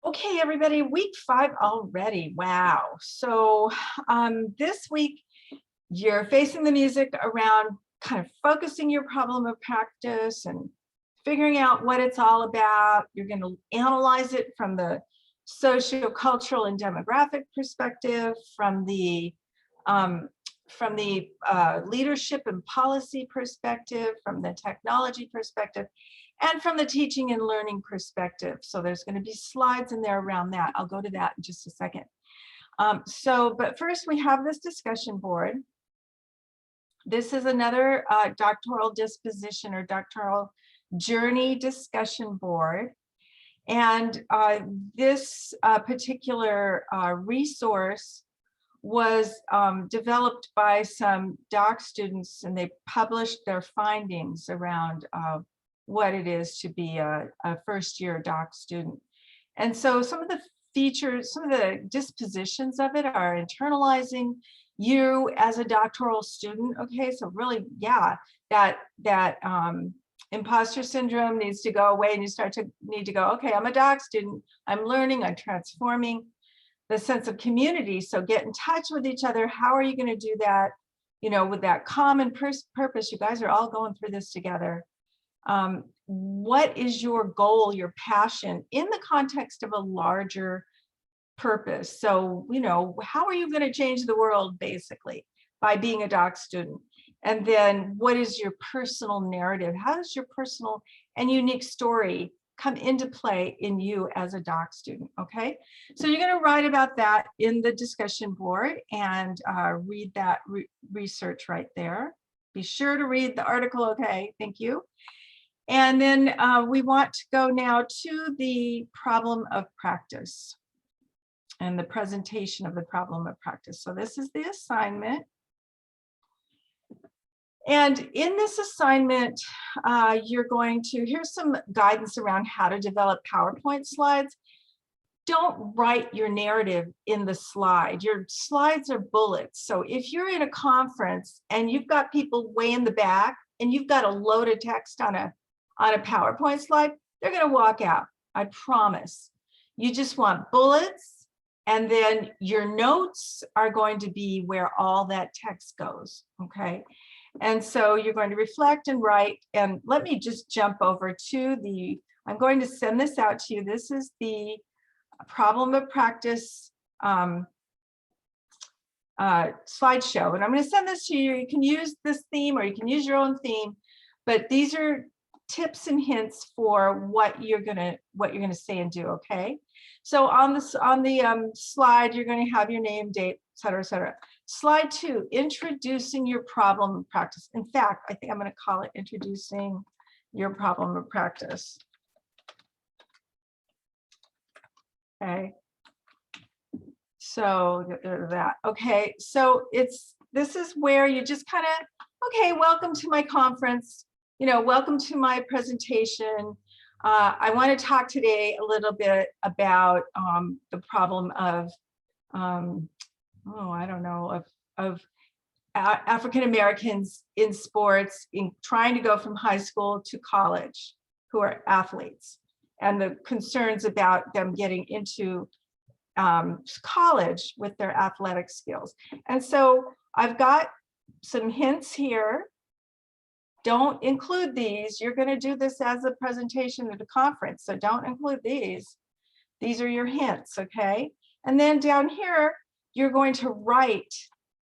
Okay, everybody, week 5 already. Wow. So this week, you're facing the music around kind of focusing your problem of practice and figuring out what it's all about. You're going to analyze it from the socio-cultural and demographic perspective, from the leadership and policy perspective, from the technology perspective, and from the teaching and learning perspective. So there's going to be slides in there around that. I'll go to that in just a second. But first we have this discussion board. This is another doctoral disposition or doctoral journey discussion board. And this particular resource was developed by some doc students, and they published their findings around what it is to be a first-year doc student. And so some of the features, some of the dispositions of it are internalizing you as a doctoral student. Okay, so really, yeah, that imposter syndrome needs to go away, and you start to need to go, okay, I'm a doc student, I'm learning, I'm transforming. The sense of community, so get in touch with each other. How are you going to do that, you know, with that common purpose? You guys are all going through this together. What is your goal, your passion in the context of a larger purpose? So, you know, how are you going to change the world basically by being a doc student? And then what is your personal narrative? How does your personal and unique story come into play in you as a doc student? Okay, so you're going to write about that in the discussion board and read that research right there. Be sure to read the article. Okay, thank you. And then we want to go now to the problem of practice and the presentation of the problem of practice. So this is the assignment. And in this assignment, you're going to, here's some guidance around how to develop PowerPoint slides. Don't write your narrative in the slide. Your slides are bullets. So if you're in a conference and you've got people way in the back and you've got a load of text on a PowerPoint slide, they're going to walk out. I promise. You just want bullets, and then your notes are going to be where all that text goes. Okay. And so you're going to reflect and write. And let me just jump over to I'm going to send this out to you. This is the problem of practice slideshow. And I'm going to send this to you. You can use this theme or you can use your own theme, but these are tips and hints for what you're going to say and do. Okay. So on the slide, you're going to have your name, date, et cetera, et cetera. Slide 2, introducing your problem of practice. In fact, I think I'm going to call it introducing your problem of practice. Okay. So get rid of that. Okay. So this is where you just kind of, okay, welcome to my conference. You know, welcome to my presentation. I want to talk today a little bit about the problem of of African Americans in sports, in trying to go from high school to college, who are athletes, and the concerns about them getting into college with their athletic skills. And so I've got some hints here. Don't include these. You're going to do this as a presentation at a conference, so don't include these. These are your hints, okay? And then down here, you're going to write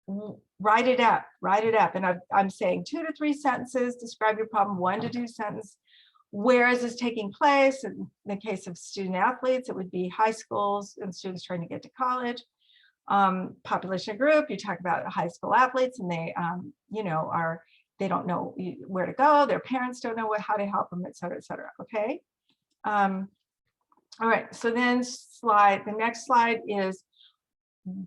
it up. And I'm saying 2 to 3 sentences, describe your problem, 1 to 2 sentences. Where is this taking place? In the case of student athletes, it would be high schools and students trying to get to college. Population group, you talk about high school athletes, and they, they don't know where to go. Their parents don't know how to help them, et cetera, okay? All right, so then the next slide is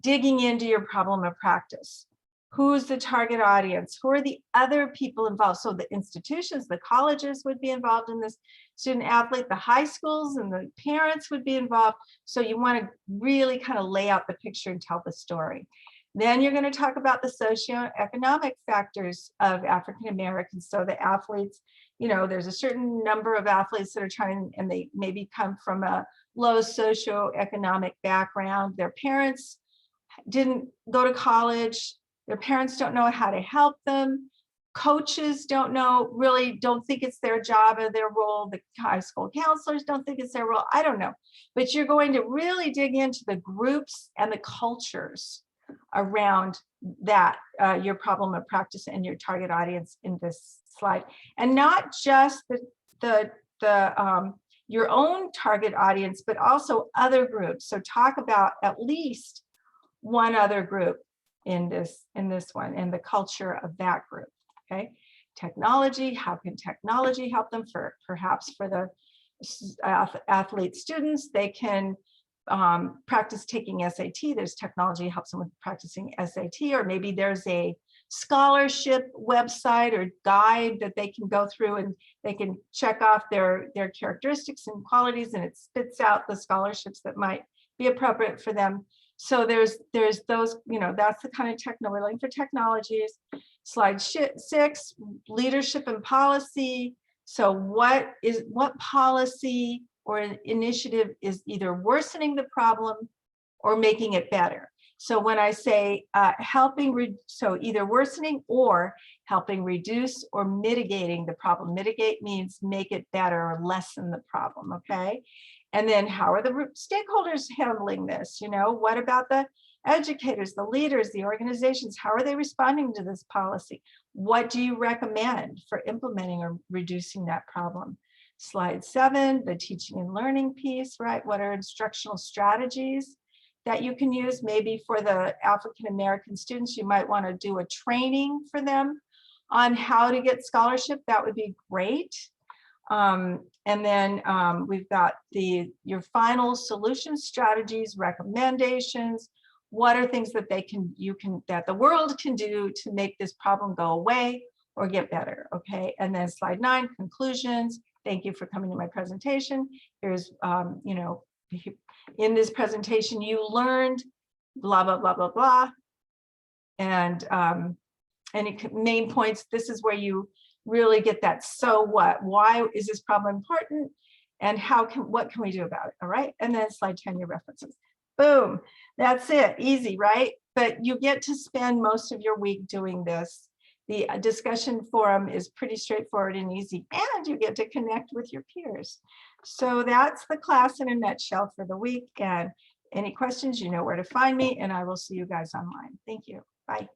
digging into your problem of practice. Who's the target audience? Who are the other people involved? So the institutions, the colleges would be involved in this student athlete, the high schools and the parents would be involved. So you want to really kind of lay out the picture and tell the story. Then you're going to talk about the socioeconomic factors of African Americans. So the athletes, you know, there's a certain number of athletes that are trying, and they maybe come from a low socioeconomic background. Their parents didn't go to college. Their parents don't know how to help them. Coaches don't know, really don't think it's their job or their role. The high school counselors don't think it's their role. I don't know. But you're going to really dig into the groups and the cultures around that, your problem of practice and your target audience in this slide. And not just your own target audience, but also other groups. So talk about at least one other group in this one, and the culture of that group. Okay, technology, how can technology help them? For perhaps for the athlete students, they can practice taking SAT. There's technology helps them with practicing SAT, or maybe there's a scholarship website or guide that they can go through, and they can check off their characteristics and qualities, and it spits out the scholarships that might be appropriate for them. So there's those, you know, that's the kind of we're looking for technologies. Slide 6, leadership and policy. So what policy or an initiative is either worsening the problem or making it better? So when I say so either worsening or helping reduce or mitigating the problem. Mitigate means make it better or lessen the problem, okay? And then how are the stakeholders handling this? You know, what about the educators, the leaders, the organizations? How are they responding to this policy? What do you recommend for implementing or reducing that problem? Slide 7, the teaching and learning piece, right? What are instructional strategies that you can use? Maybe for the African American students, you might want to do a training for them on how to get scholarship. That would be great. And then we've got your final solution strategies, recommendations. What are things that that the world can do to make this problem go away or get better? Okay, and then slide 9, conclusions. Thank you for coming to my presentation. Here's, you know, in this presentation, you learned blah, blah, blah, blah, blah. And any main points, this is where you really get that, so what? Why is this problem important? And what can we do about it? All right, and then slide 10, your references. Boom, that's it, easy, right? But you get to spend most of your week doing this. The discussion forum is pretty straightforward and easy, and you get to connect with your peers. So that's the class in a nutshell for the week. And any questions, you know where to find me, and I will see you guys online. Thank you. Bye.